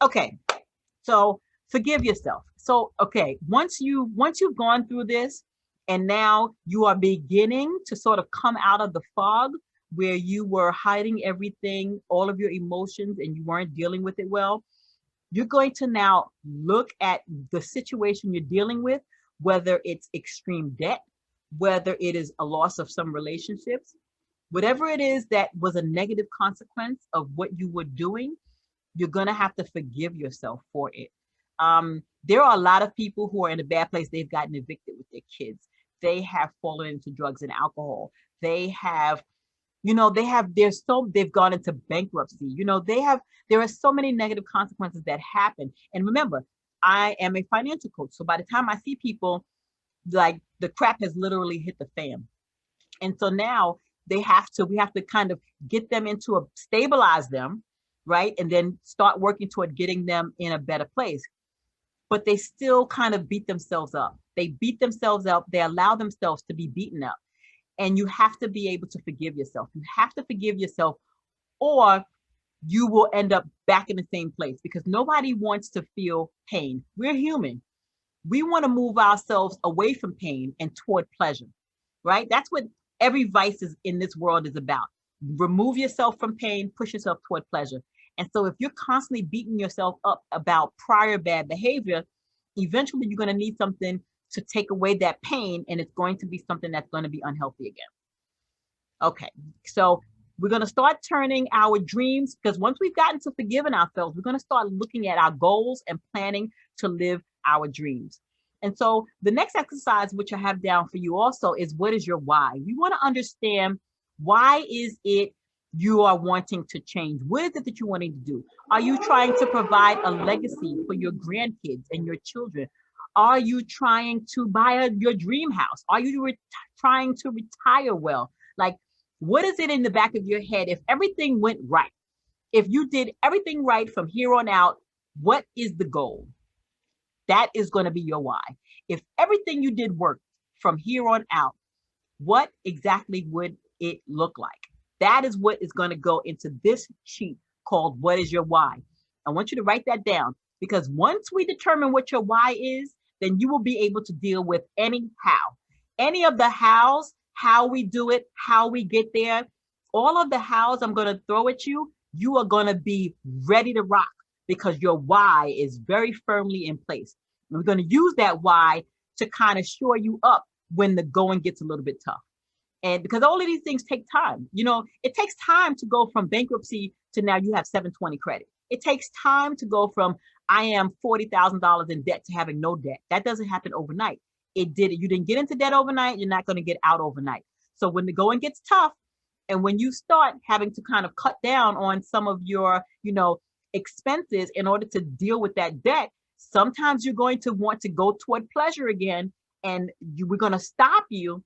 Okay, so forgive yourself. So okay, once you've gone through this, and now you are beginning to sort of come out of the fog where you were hiding everything, all of your emotions, and you weren't dealing with it well, you're going to now look at the situation you're dealing with, whether it's extreme debt, whether it is a loss of some relationships, whatever it is that was a negative consequence of what you were doing, you're going to have to forgive yourself for it. There are a lot of people who are in a bad place. They've gotten evicted with their kids. They have fallen into drugs and alcohol. They have, they've gone into bankruptcy. There are so many negative consequences that happen. And remember, I am a financial coach. So by the time I see people, like, the crap has literally hit the fan. And so now we have to kind of get them stabilize them, right? And then start working toward getting them in a better place. But they still kind of beat themselves up. They beat themselves up. They allow themselves to be beaten up. And you have to be able to forgive yourself. You have to forgive yourself, or you will end up back in the same place, because nobody wants to feel pain. We're human. We want to move ourselves away from pain and toward pleasure, right? That's what every vice is in this world is about. Remove yourself from pain, push yourself toward pleasure. And so if you're constantly beating yourself up about prior bad behavior, eventually you're going to need something to take away that pain, and it's going to be something that's going to be unhealthy again. Okay, so we're going to start turning our dreams, because once we've gotten to forgiving ourselves, we're going to start looking at our goals and planning to live our dreams. And so the next exercise, which I have down for you also, is what is your why? We want to understand, why is it you are wanting to change? What is it that you're wanting to do? Are you trying to provide a legacy for your grandkids and your children? Are you trying to buy your dream house? Are you trying to retire well? Like, what is it in the back of your head? If everything went right, if you did everything right from here on out, what is the goal? That is going to be your why. If everything you did worked from here on out, what exactly would it look like? That is what is going to go into this sheet called What is Your Why? I want you to write that down, because once we determine what your why is, then you will be able to deal with any of the hows, how we do it, how we get there. All of the hows I'm going to throw at you, you are going to be ready to rock, because your why is very firmly in place. And we're going to use that why to kind of shore you up when the going gets a little bit tough. And because all of these things take time, it takes time to go from bankruptcy to now you have 720 credit. It takes time to go from I am $40,000 in debt to having no debt. That doesn't happen overnight. You didn't get into debt overnight. You're not going to get out overnight. So when the going gets tough, and when you start having to kind of cut down on some of your, expenses in order to deal with that debt, sometimes you're going to want to go toward pleasure again, and we're going to stop you.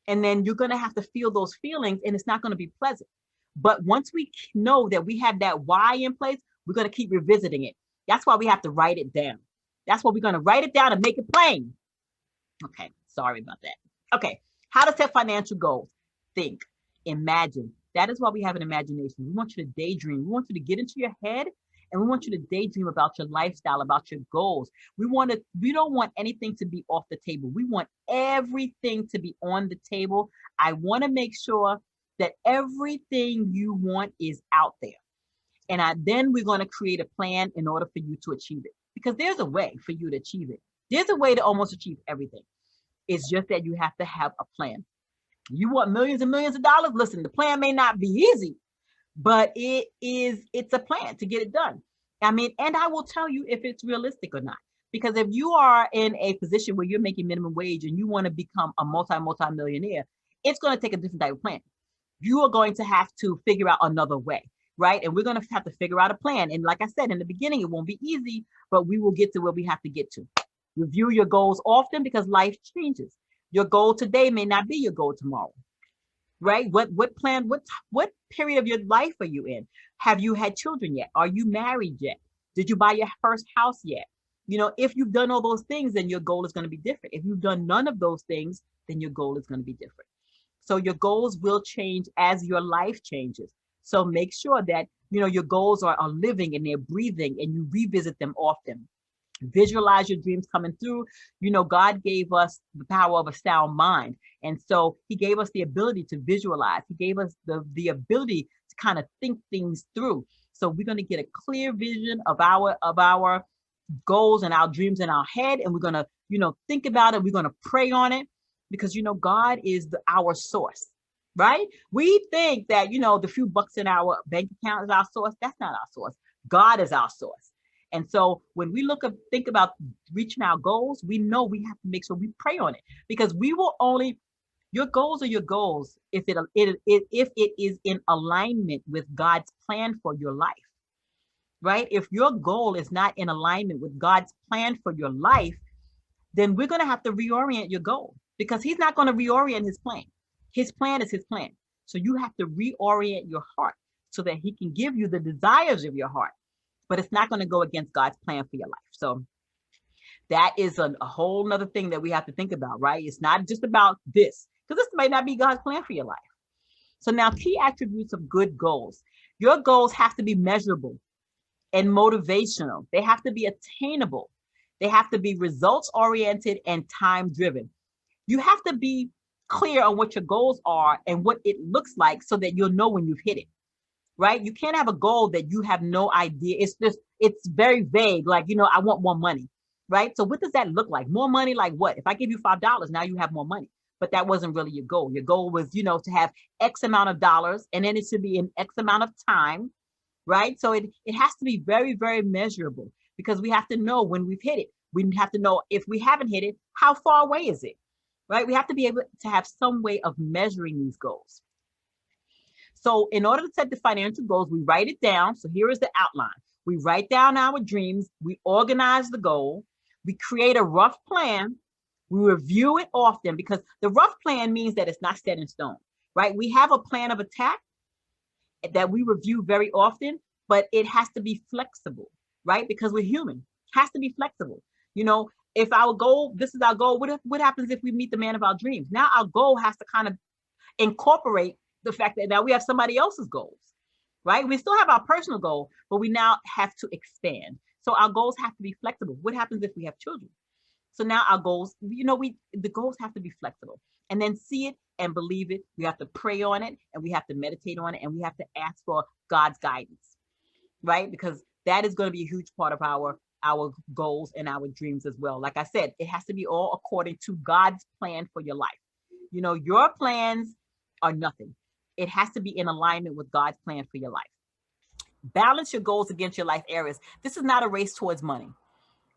And then you're going to have to feel those feelings, and it's not going to be pleasant. But once we know that we have that why in place, we're going to keep revisiting it. That's why we have to write it down. That's why we're going to write it down and make it plain. Okay, sorry about that. Okay, how to set financial goals. Think, imagine. That is why we have an imagination. We want you to daydream. We want you to get into your head, and we want you to daydream about your lifestyle, about your goals. We don't want anything to be off the table. We want everything to be on the table. I want to make sure that everything you want is out there. And then we're going to create a plan in order for you to achieve it. Because there's a way for you to achieve it. There's a way to almost achieve everything. It's just that you have to have a plan. You want millions and millions of dollars? Listen, the plan may not be easy, but it's a plan to get it done. And I will tell you if it's realistic or not. Because if you are in a position where you're making minimum wage and you want to become a multi-millionaire, it's going to take a different type of plan. You are going to have to figure out another way, right? And we're going to have to figure out a plan. And like I said, in the beginning, it won't be easy, but we will get to where we have to get to. Review your goals often, because life changes. Your goal today may not be your goal tomorrow, right? What plan, what period of your life are you in? Have you had children yet? Are you married yet? Did you buy your first house yet? If you've done all those things, then your goal is going to be different. If you've done none of those things, then your goal is going to be different. So your goals will change as your life changes. So make sure that You know, your goals are living and they're breathing, and you revisit them often. Visualize your dreams coming through. You know, God gave us the power of a sound mind. And so he gave us the ability to visualize. He gave us the ability to kind of think things through. So we're going to get a clear vision of our goals and our dreams in our head. And we're going to, you know, think about it. We're going to pray on it, because, you know, God is our source, right? We think that, you know, the few bucks in our bank account is our source. That's not our source. God is our source. And so when we think about reaching our goals, we know we have to make sure we pray on it, because we will only, your goals are your goals if it is in alignment with God's plan for your life, right? If your goal is not in alignment with God's plan for your life, then we're going to have to reorient your goal, because he's not going to reorient his plan. His plan is his plan. So you have to reorient your heart so that he can give you the desires of your heart, but it's not going to go against God's plan for your life. So that is a whole nother thing that we have to think about, right? It's not just about this, because this might not be God's plan for your life. So now, key attributes of good goals. Your goals have to be measurable and motivational. They have to be attainable. They have to be results oriented and time driven. You have to be clear on what your goals are and what it looks like, so that you'll know when you've hit it, right? You can't have a goal that you have no idea. It's very vague. Like, you know, I want more money, right? So what does that look like? More money, like what? If I give you $5, now you have more money. But that wasn't really your goal. Your goal was, you know, to have X amount of dollars, and then it should be in X amount of time, right? So it has to be very, very measurable, because we have to know when we've hit it. We have to know, if we haven't hit it, how far away is it, right? We have to be able to have some way of measuring these goals. So in order to set the financial goals, we write it down. So here is the outline. We write down our dreams. We organize the goal. We create a rough plan. We review it often, because the rough plan means that it's not set in stone, right? We have a plan of attack that we review very often, but it has to be flexible, right? Because we're human. It has to be flexible. You know, if our goal, this is our goal, what happens if we meet the man of our dreams? Now our goal has to kind of incorporate the fact that now we have somebody else's goals, right? We still have our personal goal, but we now have to expand. So our goals have to be flexible. What happens if we have children? So now our goals, you know, the goals have to be flexible, and then see it and believe it. We have to pray on it, and we have to meditate on it, and we have to ask for God's guidance, right? Because that is going to be a huge part of our goals and our dreams as well. Like I said, it has to be all according to God's plan for your life. You know, your plans are nothing. It has to be in alignment with God's plan for your life. Balance your goals against your life areas. This is not a race towards money,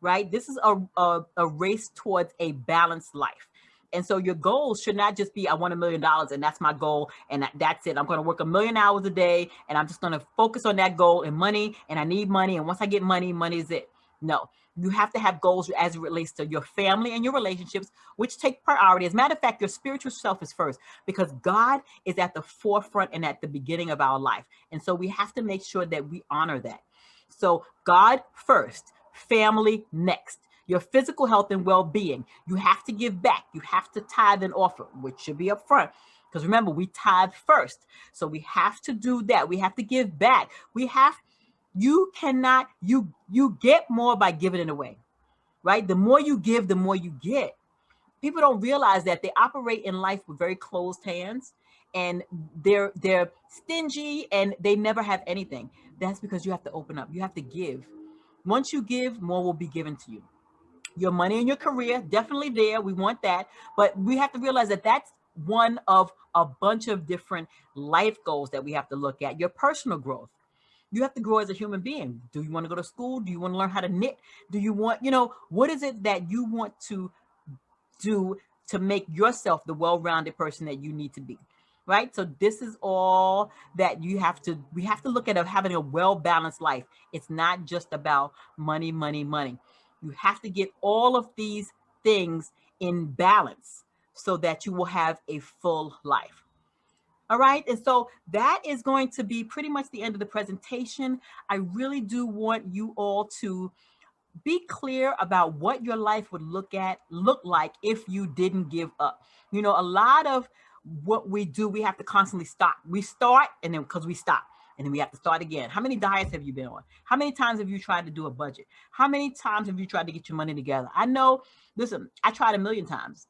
right? This is a race towards a balanced life. And so your goals should not just be, I want $1 million and that's my goal, and that's it. I'm going to work 1 million hours a day, and I'm just going to focus on that goal and money, and I need money. And once I get money, money is it. No, you have to have goals as it relates to your family and your relationships, which take priority. As a matter of fact, your spiritual self is first, because God is at the forefront and at the beginning of our life. And so we have to make sure that we honor that. So God first, family next. Your physical health and well-being. You have to give back. You have to tithe and offer, which should be up front. Because remember, we tithe first. So we have to do that. We have to give back. You get more by giving it away, right? The more you give, the more you get. People don't realize that they operate in life with very closed hands, and they're stingy, and they never have anything. That's because you have to open up. You have to give. Once you give, more will be given to you. Your money and your career, definitely there. We want that. But we have to realize that that's one of a bunch of different life goals that we have to look at. Your personal growth. You have to grow as a human being. Do you want to go to school? Do you want to learn how to knit? Do you want, what is it that you want to do to make yourself the well-rounded person that you need to be? Right? So this is all that we have to look at, of having a well-balanced life. It's not just about money, money, money. You have to get all of these things in balance so that you will have a full life. All right. And so that is going to be pretty much the end of the presentation. I really do want you all to be clear about what your life would look like if you didn't give up. A lot of what we do, we have to constantly stop. We start, and then because we stop, And then we have to start again. How many diets have you been on? How many times have you tried to do a budget? How many times have you tried to get your money together? I know, listen, I tried a million times.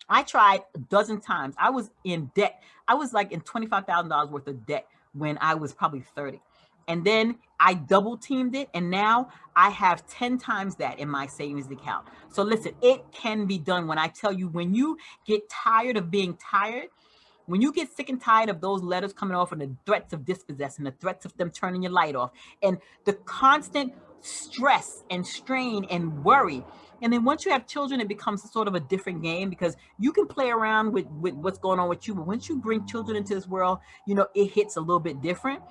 I tried a dozen times. I was in debt. I was like in $25,000 worth of debt when I was probably 30. And then I double teamed it. And now I have 10 times that in my savings account. So listen, it can be done. When I tell you, when you get tired of being tired, when you get sick and tired of those letters coming off and the threats of dispossessing, the threats of them turning your light off, and the constant stress and strain and worry. And then once you have children, it becomes sort of a different game, because you can play around with what's going on with you. But once you bring children into this world, it hits a little bit different.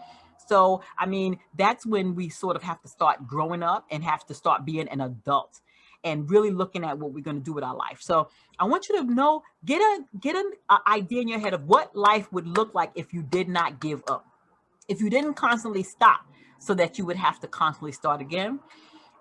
So, I mean, that's when we sort of have to start growing up and have to start being an adult and really looking at what we're going to do with our life. So I want you to know, get an idea in your head of what life would look like if you did not give up, if you didn't constantly stop so that you would have to constantly start again.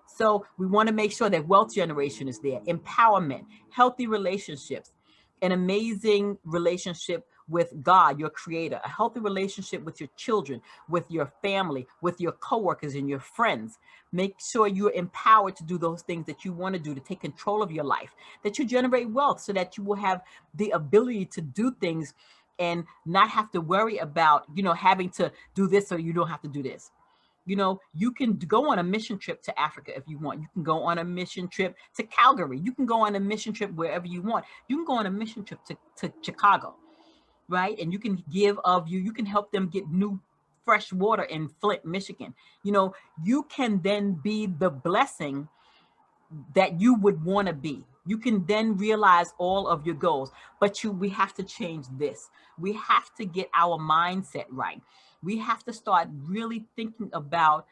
So we want to make sure that wealth generation is there, empowerment, healthy relationships, an amazing relationship with God, your creator, a healthy relationship with your children, with your family, with your coworkers and your friends. Make sure you're empowered to do those things that you want to do, to take control of your life, that you generate wealth so that you will have the ability to do things and not have to worry about, having to do this, so you don't have to do this. You can go on a mission trip to Africa if you want. You can go on a mission trip to Calgary. You can go on a mission trip wherever you want. You can go on a mission trip to Chicago, right? And you can you can help them get new fresh water in Flint, Michigan. You can then be the blessing that you would want to be. You can then realize all of your goals, but we have to change this. We have to get our mindset right. We have to start really thinking about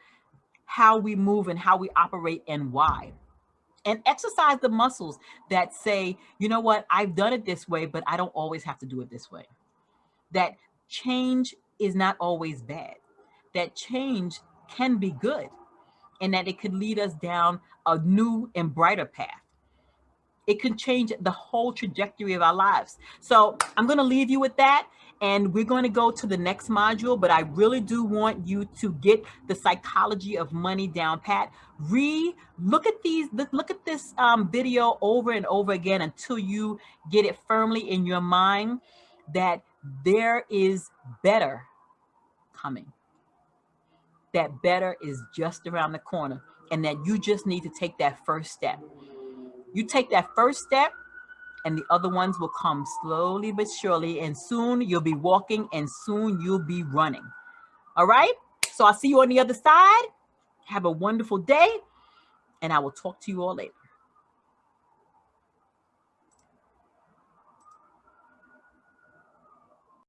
how we move and how we operate and why. And exercise the muscles that say, you know what, I've done it this way, but I don't always have to do it this way. That change is not always bad. That change can be good, and that it could lead us down a new and brighter path. It can change the whole trajectory of our lives. So I'm going to leave you with that. And we're going to go to the next module, but I really do want you to get the psychology of money down pat. Look at this video over and over again until you get it firmly in your mind that there is better coming. That better is just around the corner, and that you just need to take that first step. You take that first step, and the other ones will come slowly but surely, and soon you'll be walking, and soon you'll be running. All right? So I'll see you on the other side. Have a wonderful day, and I will talk to you all later.